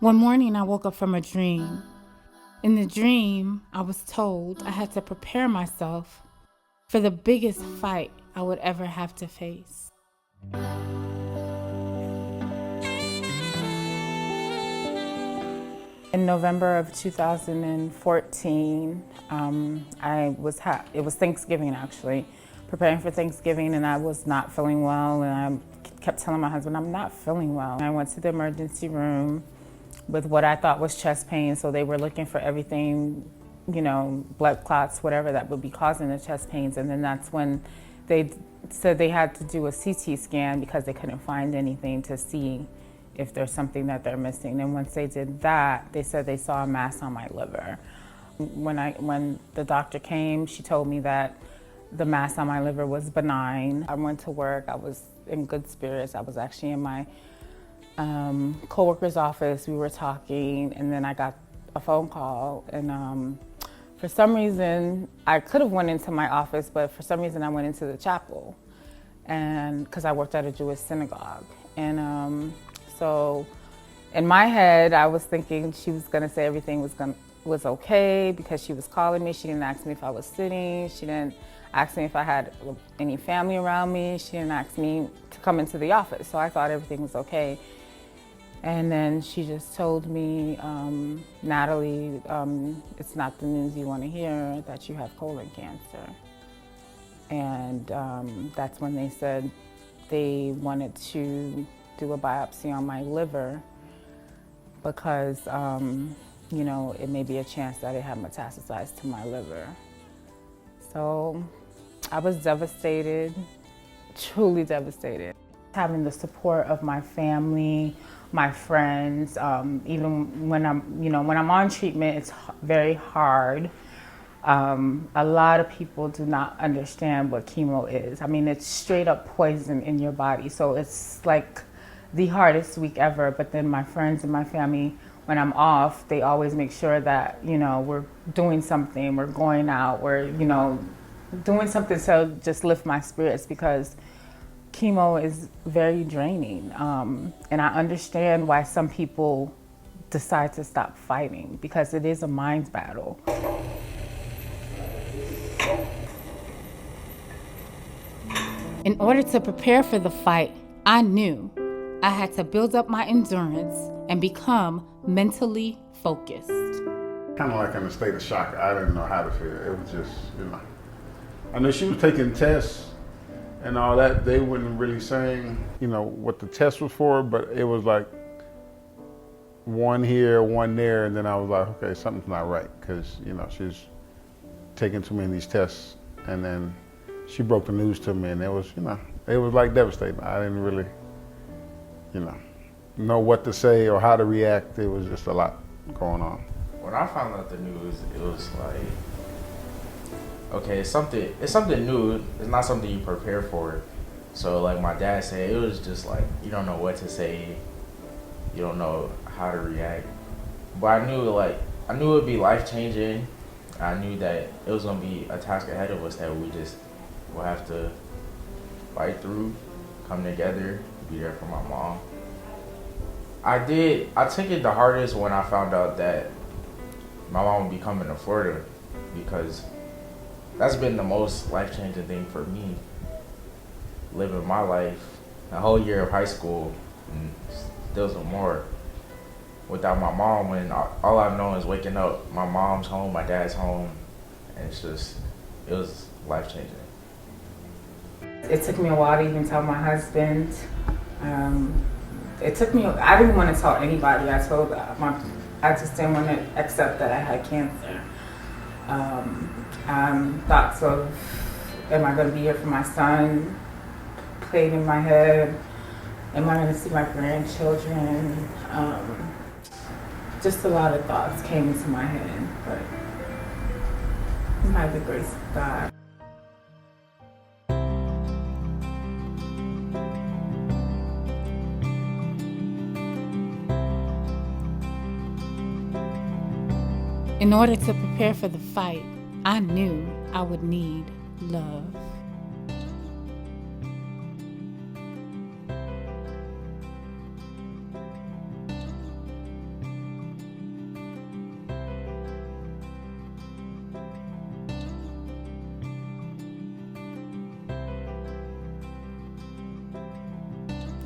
One morning, I woke up from a dream. In the dream, I was told I had to prepare myself for the biggest fight I would ever have to face. In November of 2014, it was Thanksgiving actually, preparing for Thanksgiving, and I was not feeling well, and I kept telling my husband I'm not feeling well. I went to the emergency room with what I thought was chest pain, so they were looking for everything, blood clots, whatever that would be causing the chest pains, and then that's when they said they had to do a CT scan because they couldn't find anything to see if there's something that they're missing. And once they did that, they said they saw a mass on my liver. When the doctor came, she told me that the mass on my liver was benign. I went to work, I was in good spirits. I was actually in my co-worker's office, we were talking, and then I got a phone call, and for some reason, I could have went into my office, but for some reason I went into the chapel, and because I worked at a Jewish synagogue. And so in my head, I was thinking she was gonna say everything was okay because she was calling me. She didn't ask me if I was sitting. She didn't ask me if I had any family around me. She didn't ask me to come into the office. So I thought everything was okay. And then she just told me, Natalie, it's not the news you want to hear, that you have colon cancer. And that's when they said they wanted to do a biopsy on my liver because, it may be a chance that it had metastasized to my liver. So I was devastated, truly devastated. Having the support of my family, my friends, even when I'm on treatment, it's very hard. A lot of people do not understand what chemo is. I mean, it's straight up poison in your body. So it's like the hardest week ever. But then my friends and my family, when I'm off, they always make sure that, we're doing something, we're going out, we're, doing something to just lift my spirits, because chemo is very draining. And I understand why some people decide to stop fighting, because it is a mind battle. In order to prepare for the fight, I knew I had to build up my endurance and become mentally focused. Kind of like in a state of shock. I didn't know how to feel. It was just, I know she was taking tests and all that. They weren't really saying, what the test was for, but it was like one here, one there, and then I was like, okay, something's not right, because, she's taking too many of these tests, and then she broke the news to me, and it was, it was like devastating. I didn't really, know what to say or how to react. It was just a lot going on. When I found out the news, it was like, okay, it's something new. It's not something you prepare for. So like my dad said, it was just like, you don't know what to say. You don't know how to react. But I knew it would be life-changing. I knew that it was gonna be a task ahead of us that we just will have to fight through, come together, be there for my mom. I took it the hardest when I found out that my mom would be coming to Florida, because that's been the most life-changing thing for me. Living my life, a whole year of high school, and still some more, without my mom, when all I've known is waking up, my mom's home, my dad's home, and it was life-changing. It took me a while to even tell my husband. I didn't want to tell anybody. I just didn't want to accept that I had cancer. Thoughts of, am I going to be here for my son, played in my head. Am I going to see my grandchildren? Just a lot of thoughts came into my head, but by the grace of God. In order to prepare for the fight, I knew I would need love.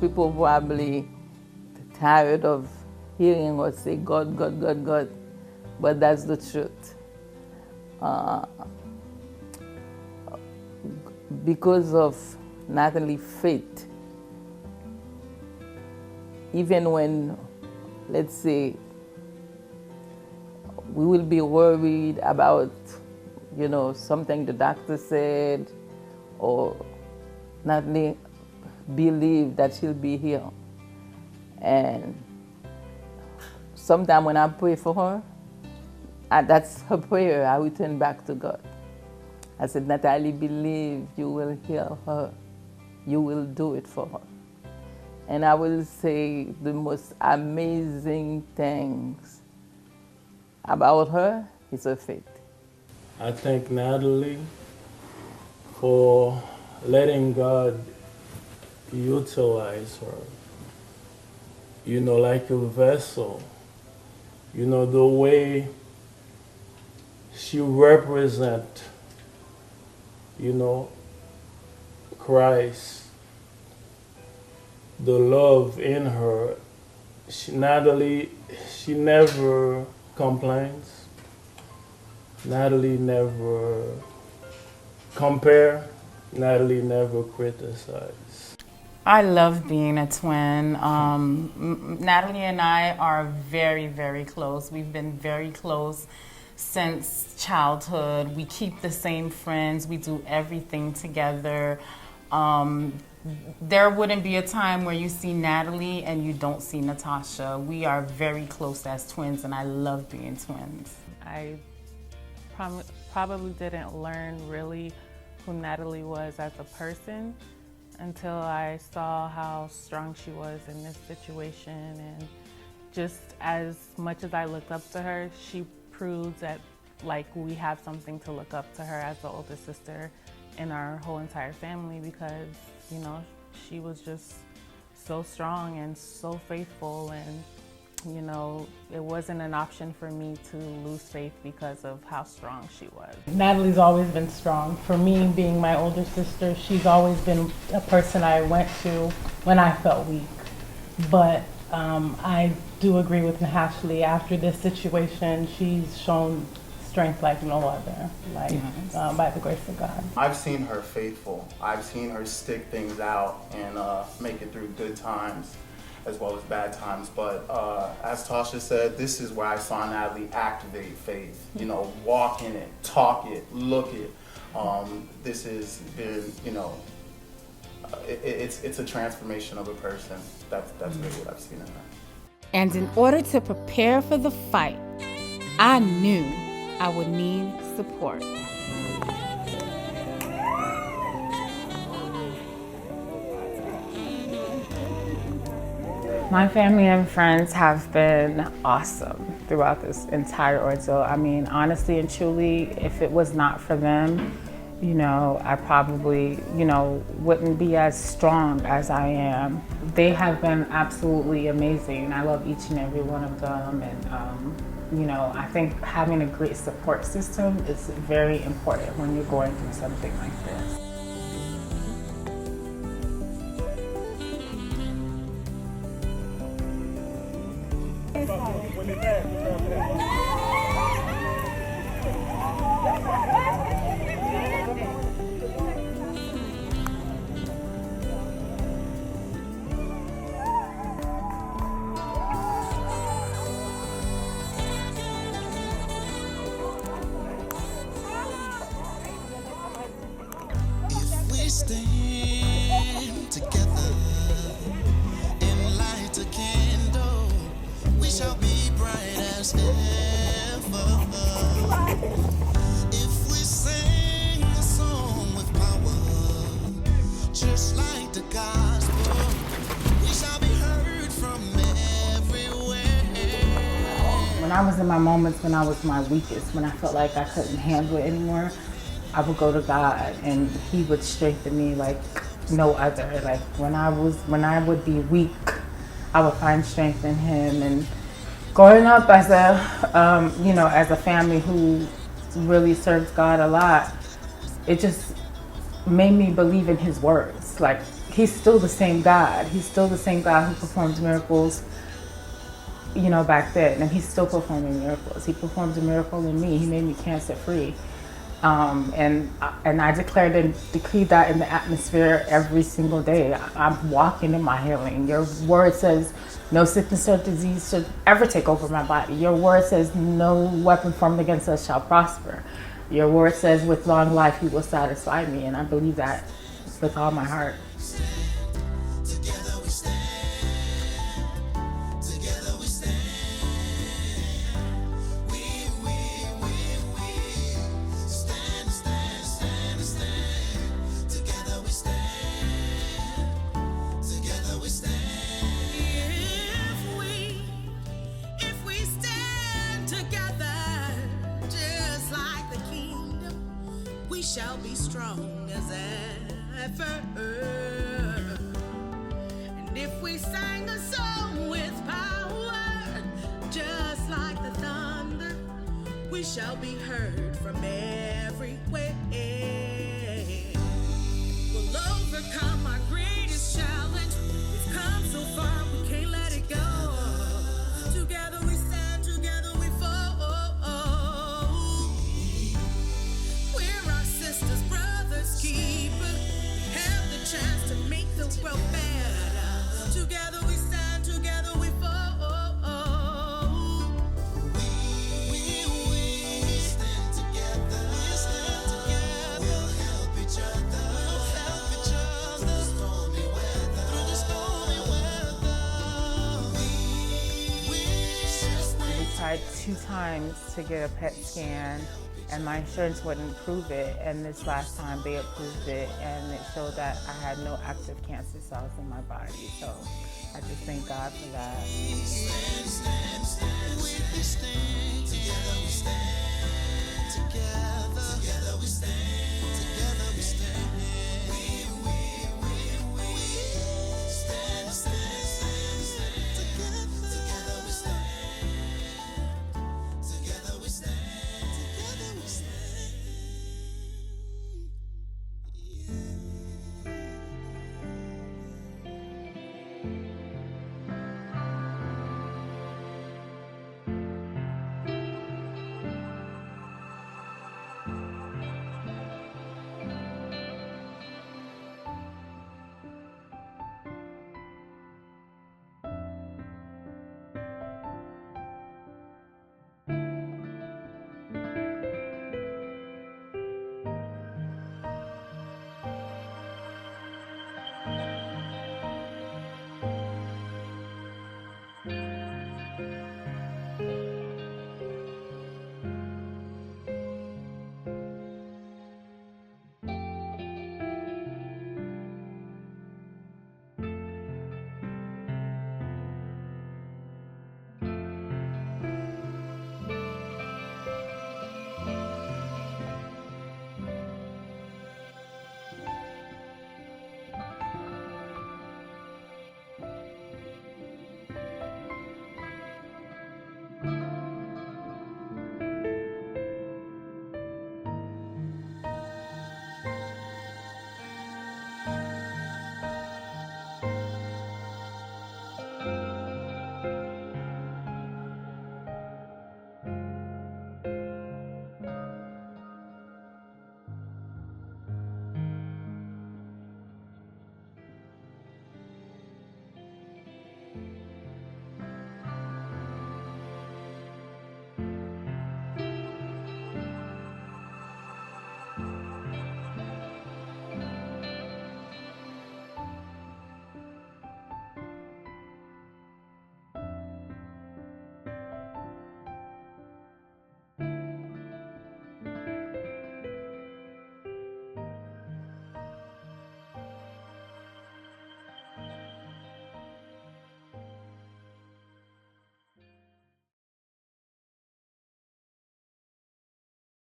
people probably tired of hearing us say God, God, God, God, but that's the truth. Because of Natalie's faith, even when, let's say, we will be worried about, something the doctor said, or Natalie believe that she'll be healed. And sometimes when I pray for her, that's her prayer, I return back to God. I said, Natalie, believe you will heal her. You will do it for her. And I will say the most amazing things about her is her faith. I thank Natalie for letting God utilize her, like a vessel. The way she represents, Christ, the love in her. Natalie, she never complains. Natalie never compare. Natalie never criticizes. I love being a twin. Natalie and I are very, very close. We've been very close since childhood. We keep the same friends. We do everything together. There wouldn't be a time where you see Natalie and you don't see Natasha. We are very close as twins, and I love being twins. I probably didn't learn really who Natalie was as a person until I saw how strong she was in this situation. And just as much as I looked up to her, she proves that we have something to look up to her as the older sister in our whole entire family, because she was just so strong and so faithful, and it wasn't an option for me to lose faith because of how strong she was. Natalie's always been strong. For me, being my older sister, she's always been a person I went to when I felt weak. But I do agree with Ashley. After this situation, she's shown strength like no other, by the grace of God. I've seen her faithful. I've seen her stick things out and make it through good times as well as bad times. But as Tasha said, this is where I saw Natalie activate faith. Walk in it, talk it, look it. This has been, it's a transformation of a person. That's really what I've seen in her. And in order to prepare for the fight, I knew I would need support. My family and friends have been awesome throughout this entire ordeal. I mean, honestly and truly, if it was not for them, I probably, wouldn't be as strong as I am. They have been absolutely amazing. I love each and every one of them. And, I think having a great support system is very important when you're going through something like this. Stand together and light a candle. We shall be bright as ever. If we sing a song with power, just like the gospel, we shall be heard from everywhere. When I was in my moments, when I was my weakest, when I felt like I couldn't handle it anymore, I would go to God and He would strengthen me like no other. Like when I would be weak, I would find strength in Him. And growing up as a family who really serves God a lot, it just made me believe in His words. Like he's still the same God. He's still the same God who performed miracles, you know, back then, and he's still performing miracles. He performed a miracle in me. He made me cancer free. And I declared and decreed that in the atmosphere every single day. I'm walking in my healing. Your word says no sickness or disease should ever take over my body. Your word says no weapon formed against us shall prosper. Your word says with long life you will satisfy me, and I believe that with all my heart. Shall be strong as ever. And if we sang a song with power, just like the thunder, we shall be heard from everywhere. We'll overcome our greatest challenge. We've come so far, we can't let it go. Together we stand, together we fall. Chance to make the world better. Together we stand, together we fall. We stand together. We stand together. We'll help each other. We'll help each other. Through the stormy weather. Through the stormy weather. We tried 2 times to get a PET scan, and my insurance wouldn't approve it, and this last time they approved it, and it showed that I had no active cancer cells in my body. So I just thank God for that. Stand, stand, stand, we stand, together we stand.